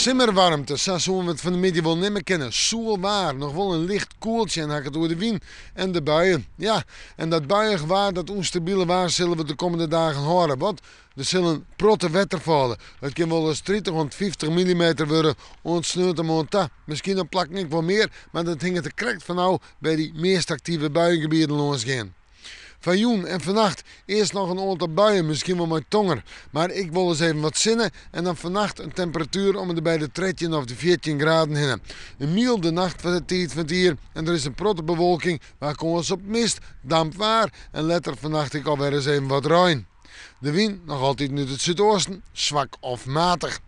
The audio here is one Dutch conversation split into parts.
Simmerwarmte, zo zullen we het van de middag wel niet meer kennen. Zoelwaar, nog wel een licht koeltje en hakken door de wind en de buien. Ja, en dat buiengewaar, dat onstabiele waar, zullen we de komende dagen horen. Want er zullen protte wetter vallen. Het kan wel eens 30 tot 50 mm worden ontsneeuwd en monta. Misschien een plak niet wat meer, maar dat hing het correct van nou bij die meest actieve buiengebieden langs gaan. Vanjoen en vannacht eerst nog een aantal buien, misschien wel met tonger. Maar ik wil eens even wat zinnen en dan vannacht een temperatuur om bij de 13 of de 14 graden heen. Een milde nacht van de tijd van het hier en er is een protte bewolking waar kans op mist, dampwaar en letter vannacht ik alweer eens even wat ruin. De wind nog altijd uit het zuidoosten, zwak of matig.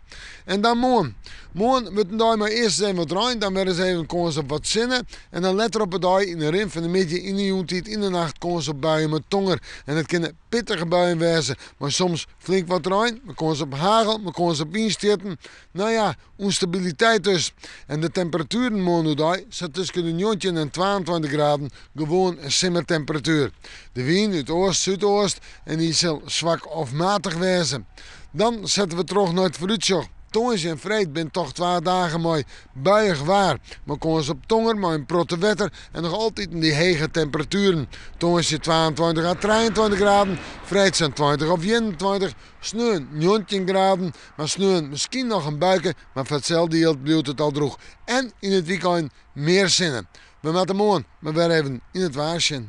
En dan morgen. Morgen moeten we maar eerst even wat ruim, dan weer eens even kans op wat zinnen. En dan letter op het dag in de rim van de middag in de joentijd in de nacht kans op buien met tonger. En het kunnen pittige buien wezen, maar soms flink wat ruim. We kans op hagel, we kans op instierten. Nou ja, onstabiliteit dus. En de temperaturen morgen zit tussen de 19 en 22 graden, gewoon een simmertemperatuur. De wind uit oost-zuidoost en die zal zwak of matig wezen. Dan zetten we terug naar het vooruitzicht. Toonsje en Vreed ben toch 2 dagen mooi buiig waar. Maar kon ze op tonger, maar in protte wetter en nog altijd in die hege temperaturen. Toonsje 22 à 23 graden, Vreed zijn 20 of 21, sneeuw 19 graden, maar sneeuw misschien nog een buiken, maar voor hetzelfde geld blijft het al droog. En in het weekend meer zinnen. We moeten morgen maar weer even in het waarsje.